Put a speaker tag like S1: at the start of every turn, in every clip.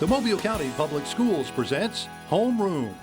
S1: The Mobile County Public Schools presents Homeroom.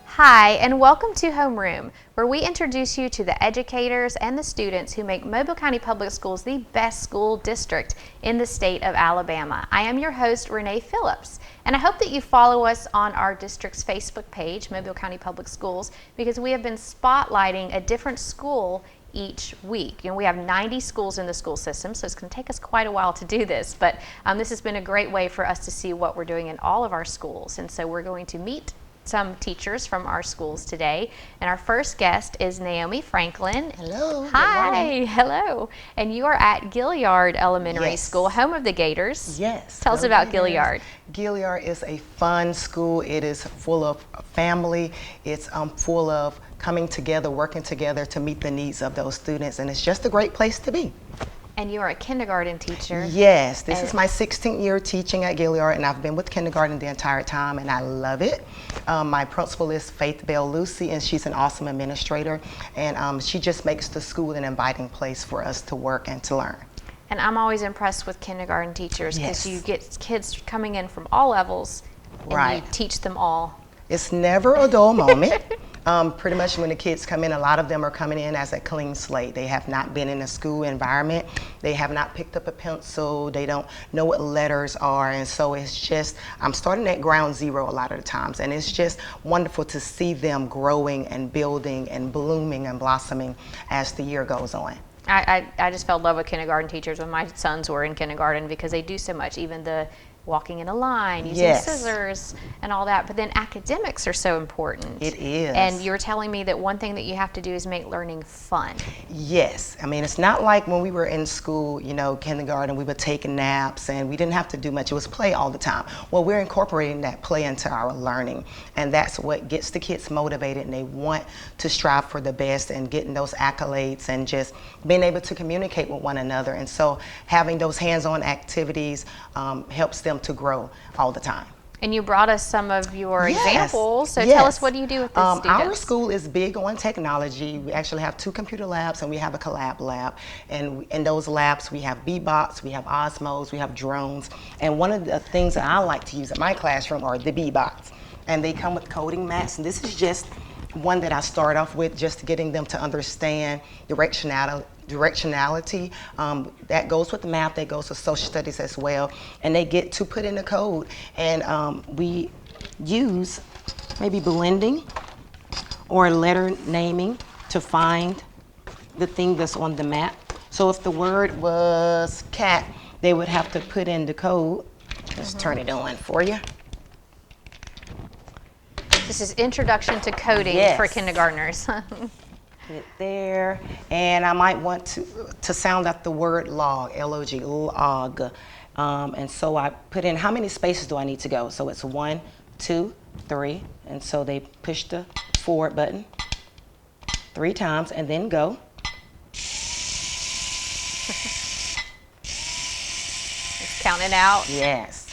S2: Hi, and welcome to Homeroom, where we introduce you to the educators and the students who make Mobile County Public Schools the best school district in the state of Alabama. I am your host, Renee Phillips, and I hope that you follow us on our district's Facebook page, Mobile County Public Schools, because we have been spotlighting a different school each week. We have 90 schools in the school system, so it's going to take us quite a while to do this, but this has been a great way for us to see what we're doing in all of our schools, and so we're going to meet some teachers from our schools today. And our first guest is Naomi Franklin.
S3: Hello.
S2: Hi. Hello. And you are at Gilliard Elementary School, home of the Gators.
S3: Yes.
S2: Tell us about Gilliard.
S3: Gilliard is a fun school. It is full of family. It's full of coming together, working together to meet the needs of those students. And it's just a great place to be.
S2: And you are a kindergarten teacher.
S3: Yes, this is my 16th year teaching at Gilliard, and I've been with kindergarten the entire time, and I love it. My principal is Faith Bell Lucy, and she's an awesome administrator, and she just makes the school an inviting place for us to work and to learn.
S2: And I'm always impressed with kindergarten teachers because you get kids coming in from all levels, and you teach them all.
S3: It's never a dull moment. Pretty much when the kids come in, a lot of them are coming in as a clean slate. They have not been in a school environment. They have not picked up a pencil. They don't know what letters are. And so it's just, I'm starting at ground zero a lot of the times. And it's just wonderful to see them growing and building and blooming and blossoming as the year goes on.
S2: I just fell in love with kindergarten teachers when my sons were in kindergarten because they do so much, even the walking in a line, using scissors and all that, but then academics are so important.
S3: It is.
S2: And you were telling me that one thing that you have to do is make learning fun.
S3: Yes. I mean, it's not like when we were in school, kindergarten, we would take naps and we didn't have to do much. It was play all the time. Well, we're incorporating that play into our learning, and that's what gets the kids motivated, and they want to strive for the best and getting those accolades and just being able to communicate with one another. And so having those hands-on activities helps them to grow all the time.
S2: And you brought us some of your examples, so tell us, what do you do with the students?
S3: Our school is big on technology. We actually have 2 computer labs and we have a collab lab. And in those labs we have Bebots, we have Osmos, we have drones. And one of the things that I like to use in my classroom are the Bebots. And they come with coding mats, and this is just one that I start off with, just getting them to understand directionality. That goes with math, that goes with social studies as well, and they get to put in the code, and we use maybe blending or letter naming to find the thing that's on the map. So if the word was cat, they would have to put in the code. Let's turn it on for you.
S2: This is introduction to coding for kindergartners.
S3: Get there, and I might want to sound out the word log, L-O-G, log. And so I put in how many spaces do I need to go. So it's 1, 2, 3, and so they push the forward button 3 times and then go.
S2: It's counting out.
S3: Yes.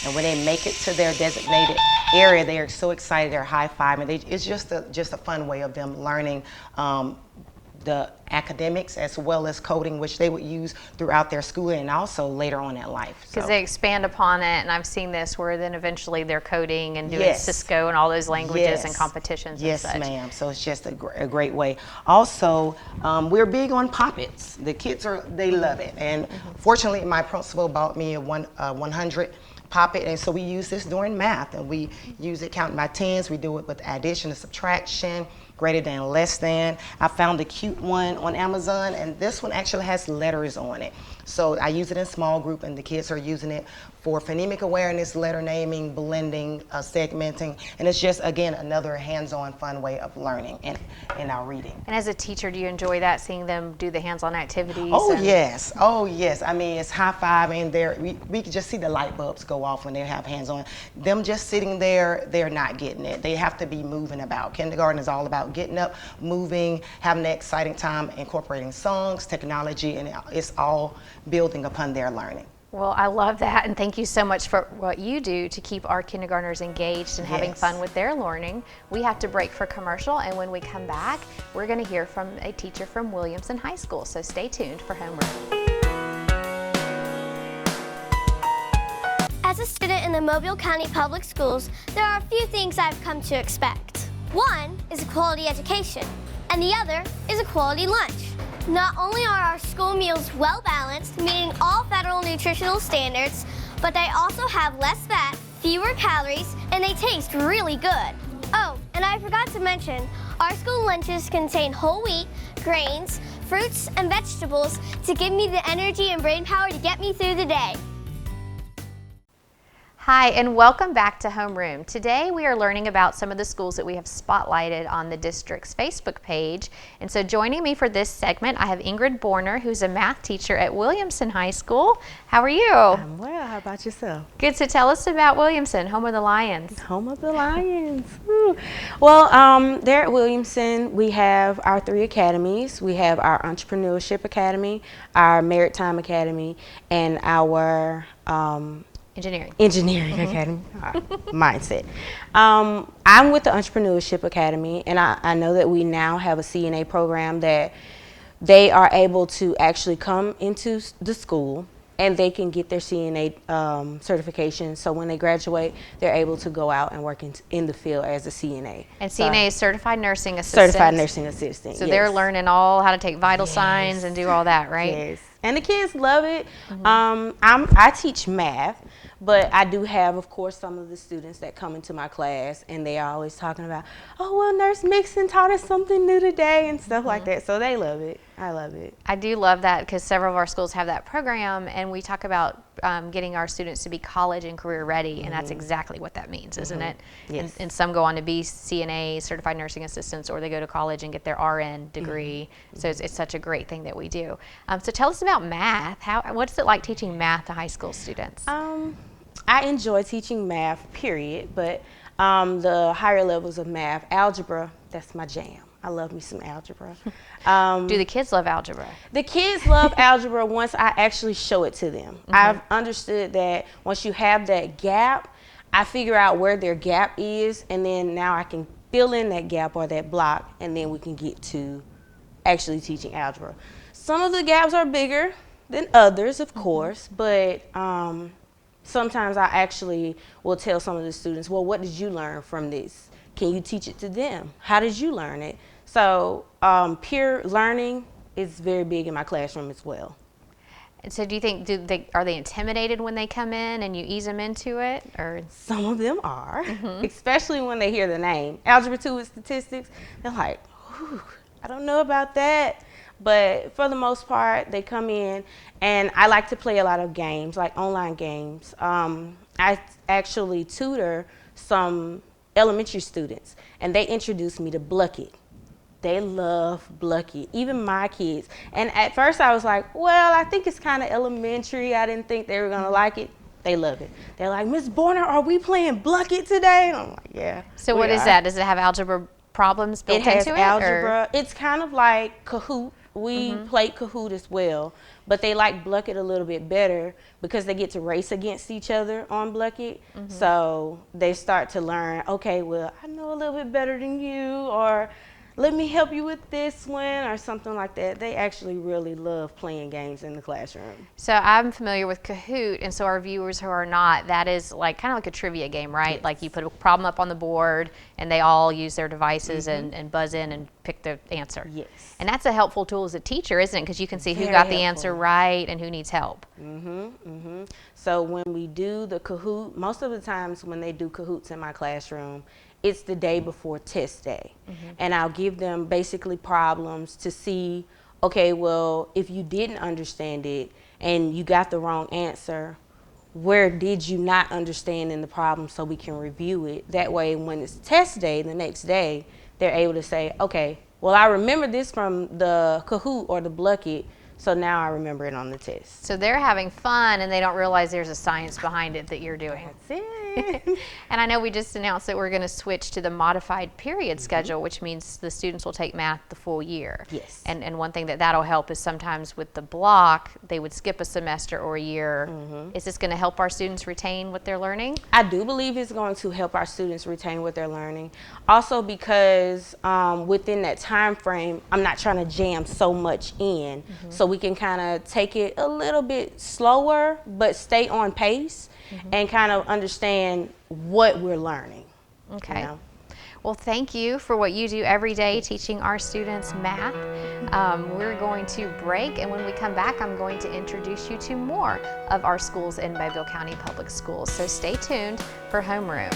S3: And when they make it to their designated area, they are so excited, they're high-fiving. It's just a fun way of them learning the academics as well as coding, which they would use throughout their schooling and also later on in life.
S2: Because they expand upon it, and I've seen this where then eventually they're coding and doing Cisco and all those languages and competitions and such. Yes,
S3: ma'am. So it's just a great way. Also, we're big on Pop-Its. The kids they love it. And fortunately, my principal bought me a 100 Pop-It, and so we use this during math, and we use it counting by tens. We do it with addition and subtraction, greater than, less than. I found a cute one on Amazon, and this one actually has letters on it. So I use it in small group, and the kids are using it for phonemic awareness, letter naming, blending, segmenting, and it's just, again, another hands-on fun way of learning in our reading.
S2: And as a teacher, do you enjoy that, seeing them do the hands-on activities?
S3: Oh, yes. Oh, yes. I mean, it's high-fiving. We can just see the light bulbs go off when they have hands-on. Them just sitting there, they're not getting it. They have to be moving about. Kindergarten is all about getting up, moving, having that exciting time, incorporating songs, technology, and it's all building upon their learning.
S2: Well, I love that, and thank you so much for what you do to keep our kindergartners engaged and having fun with their learning. We have to break for commercial, and when we come back, we're going to hear from a teacher from Williamson High School, so stay tuned for Homeroom.
S4: At As a student in the Mobile County Public Schools, there are a few things I've come to expect. One is a quality education, and the other is a quality lunch. Not only are our school meals well balanced, meeting all federal nutritional standards, but they also have less fat, fewer calories, and they taste really good. Oh, and I forgot to mention, our school lunches contain whole wheat, grains, fruits, and vegetables to give me the energy and brain power to get me through the day.
S2: Hi, and welcome back to Homeroom. Today we are learning about some of the schools that we have spotlighted on the district's Facebook page. And so joining me for this segment, I have Ingrid Borner, who's a math teacher at Williamson High School. How are you?
S5: I'm well. How about yourself?
S2: Good. So tell us about Williamson, home of the Lions.
S5: Home of the Lions. Woo. Well, there at Williamson, we have our 3 academies. We have our Entrepreneurship Academy, our Maritime Academy, and our Engineering Academy. Mindset. I'm with the Entrepreneurship Academy, and I know that we now have a CNA program that they are able to actually come into the school and they can get their CNA certification. So when they graduate, they're able to go out and work in the field as a CNA.
S2: And CNA is Certified Nursing Assistant.
S5: Certified Nursing Assistant,
S2: So
S5: yes.
S2: they're learning all how to take vital signs and do all that, right?
S5: Yes. And the kids love it. I teach math, but I do have, of course, some of the students that come into my class and they are always talking about, oh, well, Nurse Mixon taught us something new today and stuff like that. So they love it. I love it.
S2: I do love that because several of our schools have that program, and we talk about getting our students to be college and career ready, and that's exactly what that means, isn't it?
S5: Yes.
S2: And some go on to be CNA, Certified Nursing Assistants, or they go to college and get their RN degree. So it's such a great thing that we do. So tell us about math. What's it like teaching math to high school students?
S5: I enjoy teaching math, period, but the higher levels of math, algebra, that's my jam. I love me some algebra.
S2: Do the kids love algebra?
S5: The kids love algebra once I actually show it to them. I've understood that once you have that gap, I figure out where their gap is, and then now I can fill in that gap or that block, and then we can get to actually teaching algebra. Some of the gaps are bigger than others, of course, but sometimes I actually will tell some of the students, well, what did you learn from this? Can you teach it to them? How did you learn it? So peer learning is very big in my classroom as well.
S2: And so do you think, are they intimidated when they come in and you ease them into it? Or
S5: Some of them are, especially when they hear the name. Algebra 2 with statistics, they're like, ooh, I don't know about that. But for the most part, they come in, and I like to play a lot of games, like online games. I actually tutor some elementary students, and they introduced me to Blucket. They love Blucket, even my kids. And at first I was like, well, I think it's kind of elementary. I didn't think they were gonna like it. They love it. They're like, Miss Borner, are we playing Blucket today? And I'm like, yeah.
S2: So what is that? Does it have algebra problems built into it?
S5: It has algebra. It's kind of like Kahoot. We played Kahoot as well, but they like Blucket a little bit better because they get to race against each other on Blucket. So they start to learn, okay, well, I know a little bit better than you, or let me help you with this one, or something like that. They actually really love playing games in the classroom.
S2: So I'm familiar with Kahoot, and so our viewers who are not, that is like kind of like a trivia game, right?
S5: Yes.
S2: Like you put a problem up on the board, and they all use their devices and buzz in and pick the answer.
S5: Yes.
S2: And that's a helpful tool as a teacher, isn't it? Because you can see who
S5: Very
S2: got the
S5: helpful.
S2: answer right and who needs help.
S5: So when we do the Kahoot, most of the times when they do Kahoots in my classroom, it's the day before test day. And I'll give them basically problems to see, okay, well, if you didn't understand it and you got the wrong answer, where did you not understand in the problem so we can review it? That way, when it's test day, the next day, they're able to say, okay, well, I remember this from the Kahoot or the Blucket, so now I remember it on the test.
S2: So they're having fun, and they don't realize there's a science behind it that you're doing.
S5: That's it.
S2: And I know we just announced that we're going to switch to the modified period schedule, which means the students will take math the full year.
S5: Yes.
S2: And one thing that'll help is sometimes with the block, they would skip a semester or a year. Is this going to help our students retain what they're learning?
S5: I do believe it's going to help our students retain what they're learning. Also because within that time frame, I'm not trying to jam so much in. So we can kind of take it a little bit slower, but stay on pace. and kind of understand what we're learning.
S2: Okay.
S5: You know?
S2: Well, thank you for what you do every day teaching our students math. We're going to break, and when we come back, I'm going to introduce you to more of our schools in Mobile County Public Schools. So stay tuned for Homeroom.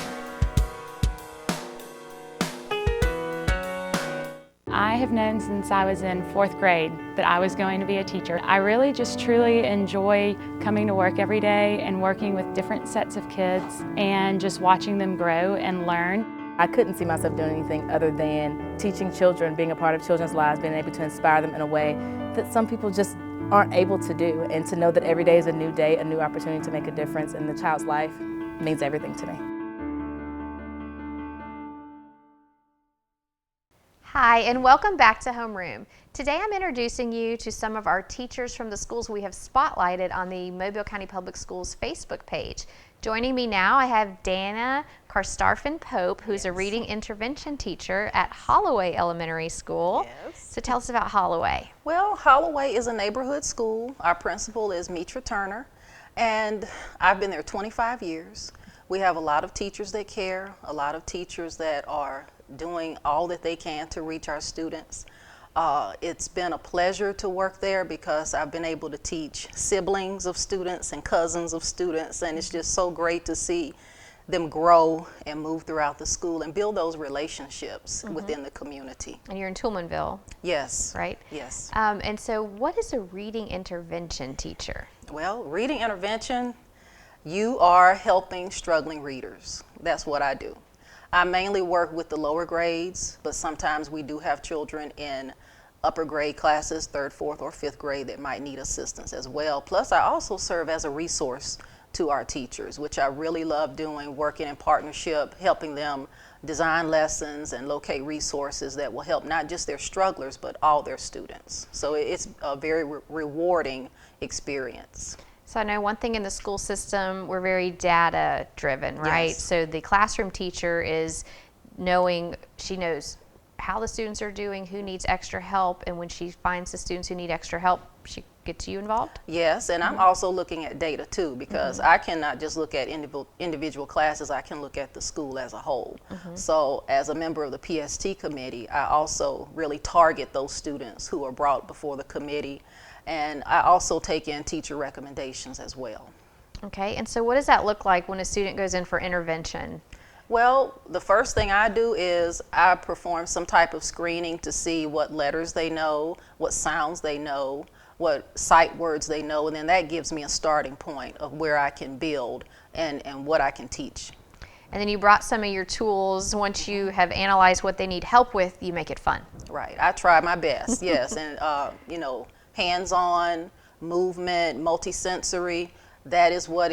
S6: I have known since I was in 4th grade that I was going to be a teacher. I really just truly enjoy coming to work every day and working with different sets of kids and just watching them grow and learn.
S7: I couldn't see myself doing anything other than teaching children, being a part of children's lives, being able to inspire them in a way that some people just aren't able to do. And to know that every day is a new day, a new opportunity to make a difference in the child's life means everything to me.
S2: Hi, and welcome back to Homeroom. Today I'm introducing you to some of our teachers from the schools we have spotlighted on the Mobile County Public Schools Facebook page. Joining me now, I have Dana Karstarfin-Pope, who's a reading intervention teacher at Holloway Elementary School.
S8: Yes.
S2: So tell us about Holloway.
S8: Well, Holloway is a neighborhood school. Our principal is Mitra Turner, and I've been there 25 years. We have a lot of teachers that care, a lot of teachers that are doing all that they can to reach our students. It's been a pleasure to work there because I've been able to teach siblings of students and cousins of students, and it's just so great to see them grow and move throughout the school and build those relationships within the community.
S2: And you're in Toulminville,
S8: Yes.
S2: right?
S8: Yes.
S2: And so what is a reading intervention teacher?
S8: Well, reading intervention, you are helping struggling readers. That's what I do. I mainly work with the lower grades, but sometimes we do have children in upper grade classes, 3rd, 4th, or 5th grade that might need assistance as well. Plus, I also serve as a resource to our teachers, which I really love doing, working in partnership, helping them design lessons and locate resources that will help not just their strugglers, but all their students. So it's a very rewarding experience.
S2: So I know one thing in the school system, we're very data driven, right?
S8: Yes.
S2: So the classroom teacher is knowing, she knows how the students are doing, who needs extra help, and when she finds the students who need extra help, she gets you involved?
S8: Yes, and I'm also looking at data too, because I cannot just look at individual classes, I can look at the school as a whole. So as a member of the PST committee, I also really target those students who are brought before the committee, and I also take in teacher recommendations as well.
S2: Okay, and so what does that look like when a student goes in for intervention?
S8: Well, the first thing I do is I perform some type of screening to see what letters they know, what sounds they know, what sight words they know, and then that gives me a starting point of where I can build and what I can teach.
S2: And then you brought some of your tools. Once you have analyzed what they need help with, you make it fun.
S8: Right, I try my best, yes, and you know, hands-on, movement, multisensory, that is what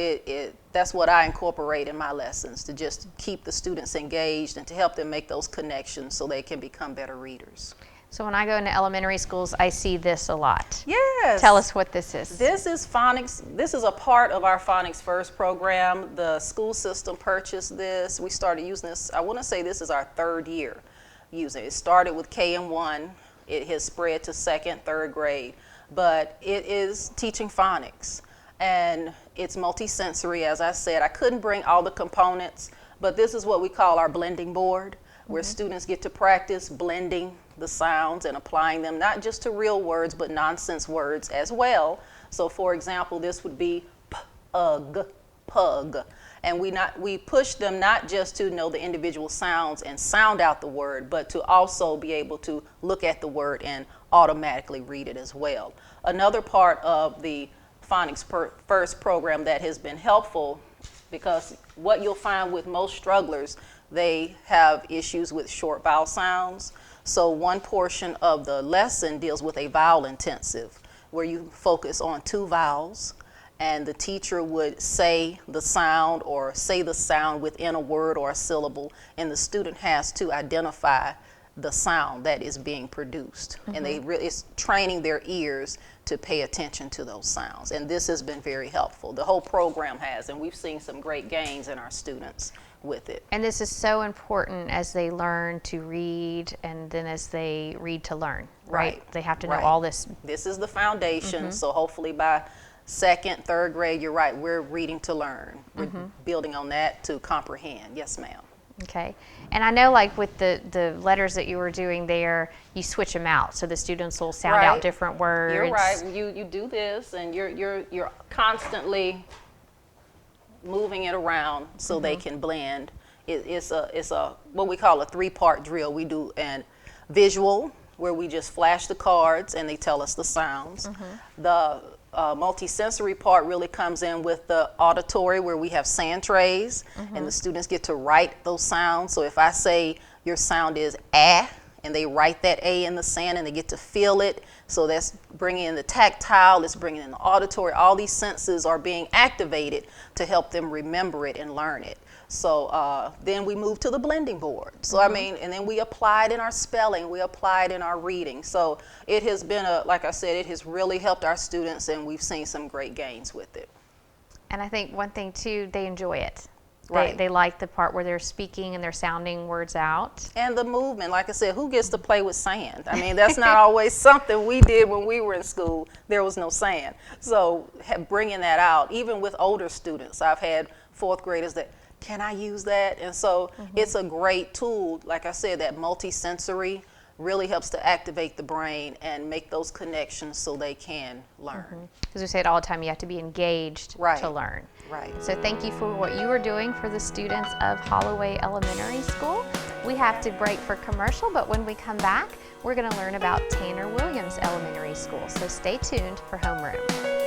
S8: that's what I incorporate in my lessons, to just keep the students engaged and to help them make those connections so they can become better readers.
S2: So when I go into elementary schools, I see this a lot.
S8: Yes.
S2: Tell us what this is.
S8: This is phonics. This is a part of our Phonics First program. The school system purchased this. We started using this, I want to say this is our 3rd year using it. It started with KM1. It has spread to 2nd, 3rd grade. But it is teaching phonics. And it's multisensory, as I said. I couldn't bring all the components, but this is what we call our blending board, where students get to practice blending the sounds and applying them not just to real words, but nonsense words as well. So for example, this would be pug, pug. And we push them not just to know the individual sounds and sound out the word, but to also be able to look at the word and automatically read it as well. Another part of the Phonics First program that has been helpful, because what you'll find with most strugglers, they have issues with short vowel sounds. So one portion of the lesson deals with a vowel intensive, where you focus on 2 vowels, and the teacher would say the sound or say the sound within a word or a syllable, and the student has to identify the sound that is being produced. And it's training their ears to pay attention to those sounds. And this has been very helpful. The whole program has, and we've seen some great gains in our students with it.
S2: And this is so important as they learn to read and then as they read to learn, right? They have to know all this.
S8: This is the foundation, so hopefully by second, third grade, you're right, we're reading to learn. We're building on that to comprehend. Yes, ma'am.
S2: Okay. And I know, like with the letters that you were doing there, you switch them out so the students will sound out different words.
S8: You're right. You do this, and you're constantly moving it around so they can blend. It's a what we call a 3-part drill. We do an visual, where we just flash the cards and they tell us the sounds. The multisensory part really comes in with the auditory, where we have sand trays and the students get to write those sounds. So if I say your sound is ah, and they write that A in the sand and they get to feel it. So that's bringing in the tactile, it's bringing in the auditory. All these senses are being activated to help them remember it and learn it. So then we move to the blending board. So I mean, and then we apply it in our spelling, we apply it in our reading. So it has been like I said, it has really helped our students, and we've seen some great gains with it.
S2: And I think one thing too, they enjoy it.
S8: Right.
S2: They like the part where they're speaking and they're sounding words out.
S8: And the movement, like I said, who gets to play with sand? I mean, that's not always something we did when we were in school. There was no sand. So bringing that out, even with older students, I've had 4th graders that, can I use that? And so it's a great tool. Like I said, that multisensory really helps to activate the brain and make those connections so they can learn.
S2: Because we say it all the time, you have to be engaged to learn.
S8: Right.
S2: So thank you for what you are doing for the students of Holloway Elementary School. We have to break for commercial, but when we come back, we're going to learn about Tanner Williams Elementary School. So stay tuned for Homeroom.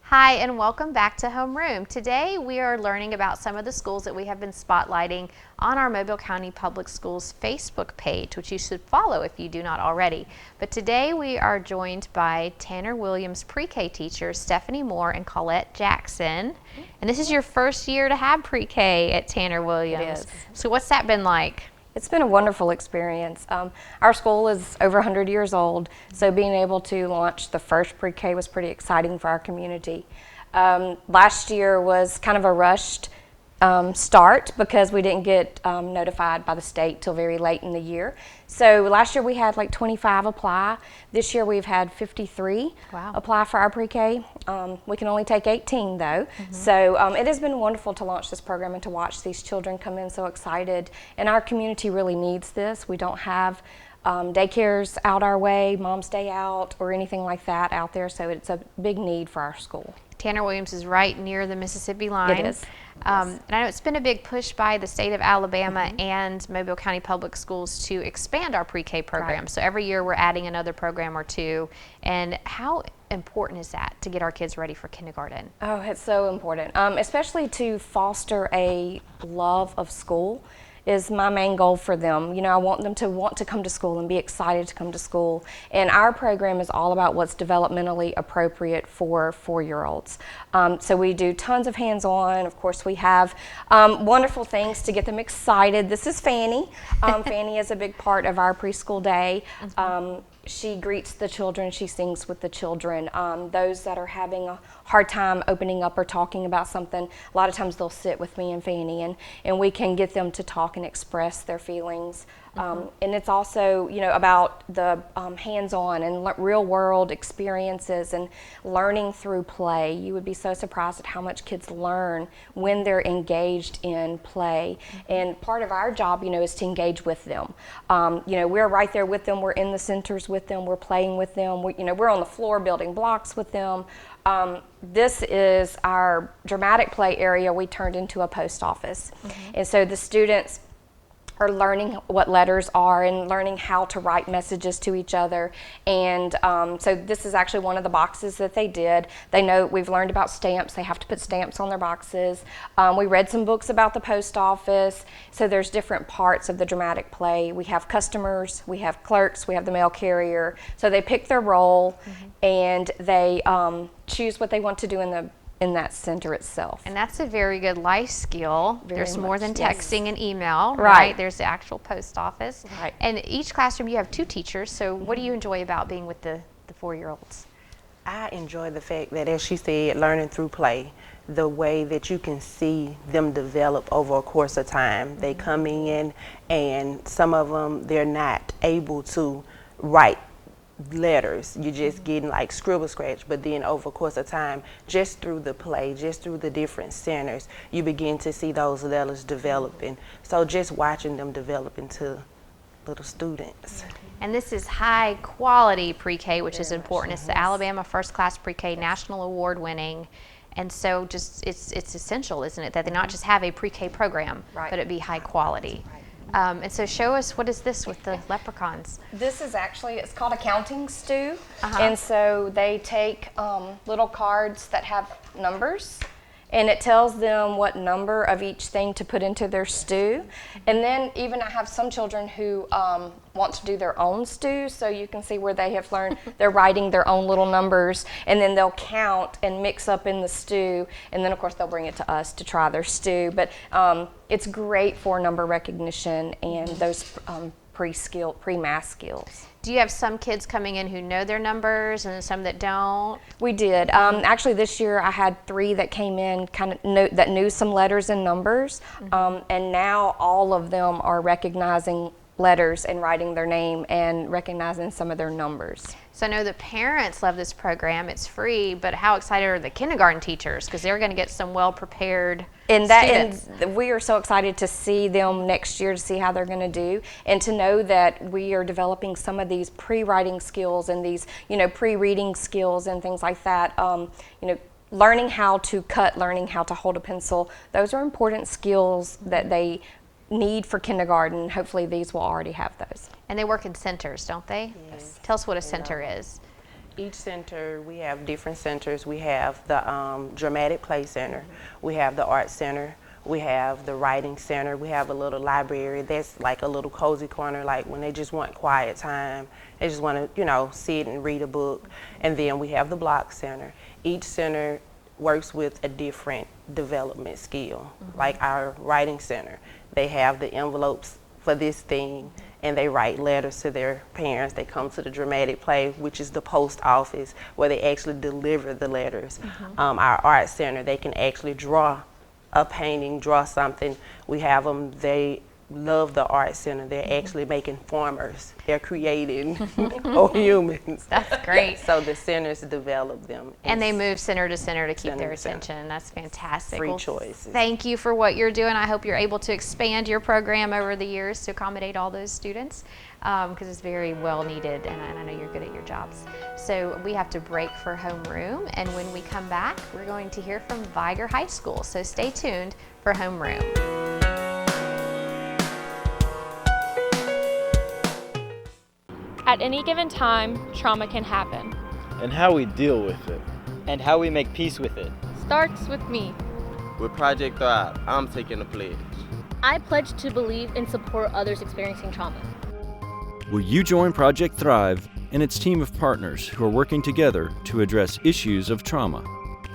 S2: Hi, and welcome back to Homeroom. Today we are learning about some of the schools that we have been spotlighting on our Mobile County Public Schools Facebook page, which you should follow if you do not already. But today we are joined by Tanner Williams pre-K teachers Stephanie Moore and Colette Jackson. And this is your first year to have pre-K at Tanner Williams.
S9: It is.
S2: So what's that been like?
S9: It's been a wonderful experience. Our school is over 100 years old, so being able to launch the first pre-K was pretty exciting for our community. Last year was kind of a rushed start because we didn't get notified by the state till very late in the year. So last year we had like 25 apply. This year we've had 53 apply for our pre-K. We can only take 18 though. So it has been wonderful to launch this program and to watch these children come in so excited. And our community really needs this. We don't have daycares out our way, Mom's Day Out, or anything like that out there. So it's a big need for our school.
S2: Tanner Williams is right near the Mississippi line.
S9: It is.
S2: And I know it's been a big push by the state of Alabama and Mobile County Public Schools to expand our pre-K program. So every year we're adding another program or two. And how important is that to get our kids ready for kindergarten?
S9: Oh, it's so important, especially to foster a love of school is my main goal for them. You know, I want them to want to come to school and be excited to come to school. And our program is all about what's developmentally appropriate for 4-year-olds. So we do tons of hands-on. Of course, we have wonderful things to get them excited. This is Fanny. Fanny is a big part of our preschool day. She greets the children, she sings with the children. Those that are having a hard time opening up or talking about something, a lot of times they'll sit with me and Fanny and we can get them to talk and express their feelings. And it's also, you know, about the hands-on and real world experiences and learning through play. You would be so surprised at how much kids learn when they're engaged in play. And part of our job, you know, is to engage with them. You know, we're right there with them. We're in the centers with them. We're playing with them. You know, we're on the floor building blocks with them. This is our dramatic play area we turned into a post office. And so the students are learning what letters are and learning how to write messages to each other. And so this is actually one of the boxes that they did. They know we've learned about stamps. They have to put stamps on their boxes. We read some books about the post office. So there's different parts of the dramatic play. We have customers, we have clerks, we have the mail carrier. So they pick their role and they choose what they want to do in that center itself.
S2: And that's a very good life skill.
S9: Very
S2: There's more
S9: much,
S2: than
S9: yes.
S2: texting and email,
S9: Right.
S2: There's the actual post office.
S9: Right.
S2: And each classroom you have 2 teachers, so what do you enjoy about being with the 4-year-olds?
S5: I enjoy the fact that, as she said, learning through play, the way that you can see them develop over a course of time. They come in and some of them, they're not able to write letters. You're just getting like scribble scratch, but then over a course of time, just through the play, just through the different centers, you begin to see those letters developing. So just watching them develop into little students.
S2: And this is high quality pre-K, which is important. It's the Alabama First Class Pre-K National Award winning. And so just it's essential, isn't it, that they not just have a pre-K program, but it be high quality. And so show us, what is this with the leprechauns?
S9: This is actually, it's called a counting stew. And so they take little cards that have numbers, and it tells them what number of each thing to put into their stew. And then even I have some children who want to do their own stew, so you can see where they have learned, they're writing their own little numbers, and then they'll count and mix up in the stew, and then of course they'll bring it to us to try their stew. But it's great for number recognition and those pre-math skills.
S2: Do you have some kids coming in who know their numbers and then some that don't?
S9: We did. Actually, this year I had 3 that came in that knew some letters and numbers, and now all of them are recognizing letters and writing their name and recognizing some of their numbers.
S2: So I know the parents love this program. It's free, but how excited are the kindergarten teachers? Because they're going to get some well-prepared students.
S9: And we are so excited to see them next year, to see how they're going to do, and to know that we are developing some of these pre-writing skills and these, pre-reading skills and things like that. Learning how to cut, learning how to hold a pencil. Those are important skills that they need for kindergarten. Hopefully these will already have those.
S2: And they work in centers, don't they? Yes. Tell us what a center is.
S5: Each center, we have different centers. We have the Dramatic Play Center. We have the Art Center. We have the Writing Center. We have a little library. That's like a little cozy corner, like when they just want quiet time. They just want to, sit and read a book. And then we have the Block Center. Each center works with a different development skill. Like our Writing Center, they have the envelopes for this thing, and they write letters to their parents. They come to the dramatic play, which is the post office, where they actually deliver the letters. Our Art Center, they can actually draw a painting, draw something. We have them, they love the Art Center. They're actually making farmers. They're creating whole humans.
S2: That's great.
S5: So the centers develop them.
S2: And they move center to center to keep their attention. That's fantastic.
S5: Free choices.
S2: Thank you for what you're doing. I hope you're able to expand your program over the years to accommodate all those students, because it's very well needed, and I know you're good at your jobs. So we have to break for homeroom, and when we come back, we're going to hear from Viger High School. So stay tuned for homeroom.
S10: At any given time, trauma can happen.
S11: And how we deal with it. And how we make peace with it.
S10: Starts with me.
S11: With Project Thrive, I'm taking the pledge.
S12: I pledge to believe and support others experiencing trauma.
S13: Will you join Project Thrive and its team of partners who are working together to address issues of trauma?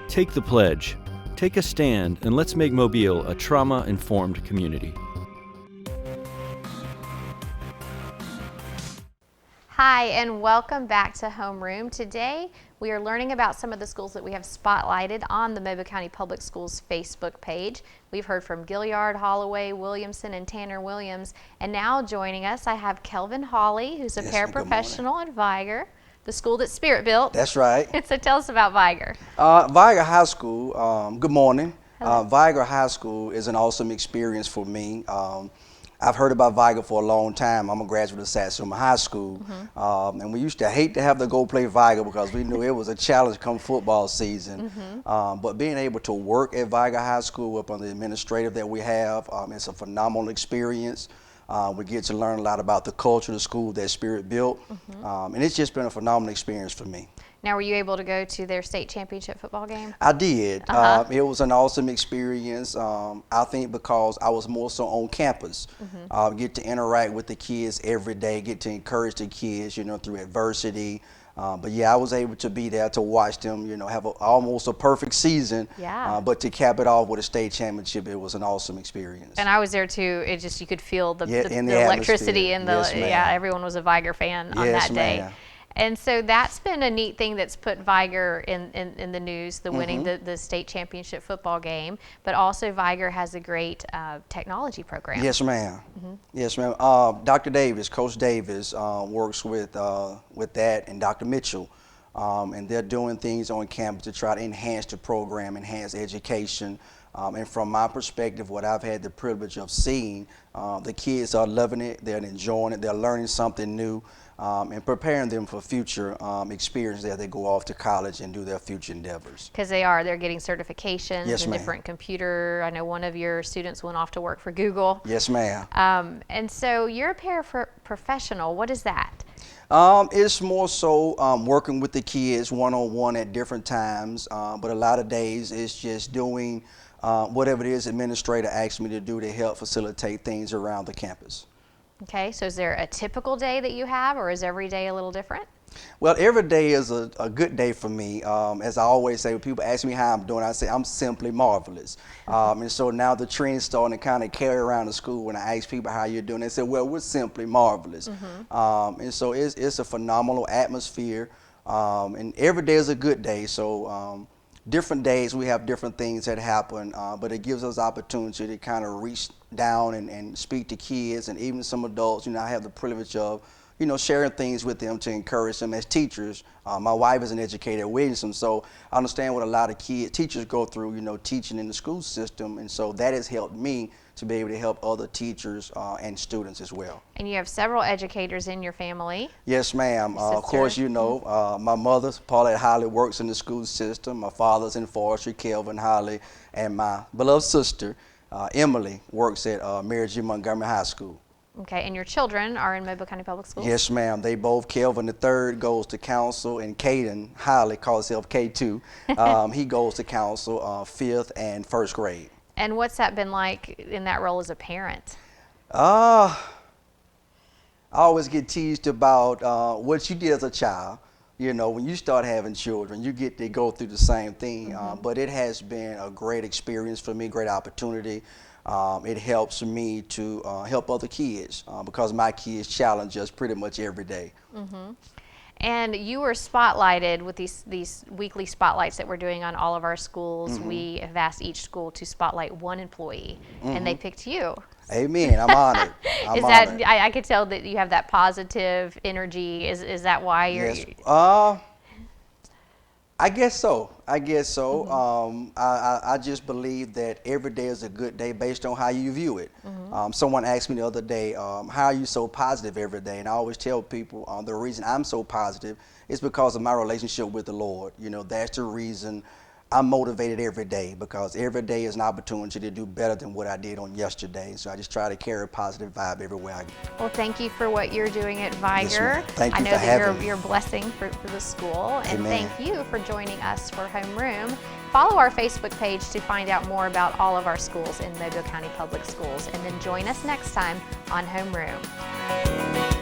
S13: Take the pledge, take a stand, and let's make Mobile a trauma-informed community.
S2: Hi, and welcome back to Homeroom. Today, we are learning about some of the schools that we have spotlighted on the Mobile County Public Schools Facebook page. We've heard from Gilliard, Holloway, Williamson, and Tanner Williams. And now joining us, I have Kelvin Hawley, who's a paraprofessional at Viger, the school that Spirit built.
S14: That's right.
S2: So tell us about Viger.
S14: Viger High School, good morning. Viger High School is an awesome experience for me. I've heard about Viger for a long time. I'm a graduate of Satsuma High School, and we used to hate to have to go play Viger because we knew it was a challenge come football season. But being able to work at Viger High School up on the administrative that we have, it's a phenomenal experience. We get to learn a lot about the culture of the school that Spirit built. And it's just been a phenomenal experience for me.
S2: Now, were you able to go to their state championship football game?
S14: I did. It was an awesome experience. I think because I was more so on campus, get to interact with the kids every day, get to encourage the kids, you know, through adversity. But yeah, I was able to be there to watch them, you know, have almost a perfect season.
S2: Yeah.
S14: But to cap it off with a state championship, it was an awesome experience.
S2: And I was there too. It just, you could feel the
S14: the
S2: electricity and
S14: Yes,
S2: yeah, everyone was a Viger fan on that day. And so that's been a neat thing that's put Viger in the news, the winning the state championship football game. But also Viger has a great technology program.
S14: Yes, ma'am. Yes, ma'am. Dr. Davis, Coach Davis, works with that, and Dr. Mitchell. And they're doing things on campus to try to enhance the program, enhance education. And from my perspective, what I've had the privilege of seeing, the kids are loving it, they're enjoying it, they're learning something new. And preparing them for future experience as they go off to college and do their future endeavors.
S2: Because they're getting certifications
S14: Yes,
S2: in
S14: ma'am.
S2: different computer. I know one of your students went off to work for Google.
S14: Yes, ma'am.
S2: And so you're a paraprofessional. What is that?
S14: It's more so working with the kids one-on-one at different times, but a lot of days it's just doing whatever it is administrator asks me to do to help facilitate things around the campus.
S2: Okay, so is there a typical day that you have, or is every day a little different?
S14: Well, every day is a good day for me. As I always say, when people ask me how I'm doing, I say I'm simply marvelous. And so now the trend's starting to kind of carry around the school. When I ask people how you're doing, they say, well, we're simply marvelous. And so it's a phenomenal atmosphere. And every day is a good day. So different days we have different things that happen, but it gives us opportunity to kind of reach down and speak to kids and even some adults. You know, I have the privilege of, you know, sharing things with them to encourage them as teachers. My wife is an educator at Williamson, so I understand what a lot of teachers go through, you know, teaching in the school system, and so that has helped me to be able to help other teachers and students as well.
S2: And you have several educators in your family.
S14: Yes, ma'am. Of course, you know, my mother, Paulette Holly, works in the school system. My father's in forestry, Kelvin Holly, and my beloved sister, Emily, works at Mary G. Montgomery High School.
S2: Okay, and your children are in Mobile County Public Schools?
S14: Yes, ma'am. They both, Kelvin III goes to council, and Caden Holly calls himself K2. He goes to council 5th and 1st grade.
S2: And what's that been like in that role as a parent?
S14: I always get teased about what you did as a child. You know, when you start having children, you get to go through the same thing. But it has been a great experience for me, great opportunity. It helps me to help other kids because my kids challenge us pretty much every day.
S2: And you were spotlighted with these weekly spotlights that we're doing on all of our schools. We have asked each school to spotlight one employee, and they picked you.
S14: Amen. I'm honored.
S2: Honored. I could tell that you have that positive energy. Is that why you're?
S14: Yes. I guess so. I just believe that every day is a good day based on how you view it. Someone asked me the other day, how are you so positive every day? And I always tell people the reason I'm so positive is because of my relationship with the Lord. You know, that's the reason I'm motivated every day, because every day is an opportunity to do better than what I did on yesterday. So I just try to carry a positive vibe everywhere I go.
S2: Well, thank you for what you're doing at Viger.
S14: Yes, thank you.
S2: I know that you're a blessing for the school. And
S14: Amen.
S2: Thank you for joining us for Homeroom. Follow our Facebook page to find out more about all of our schools in Mobile County Public Schools. And then join us next time on Homeroom.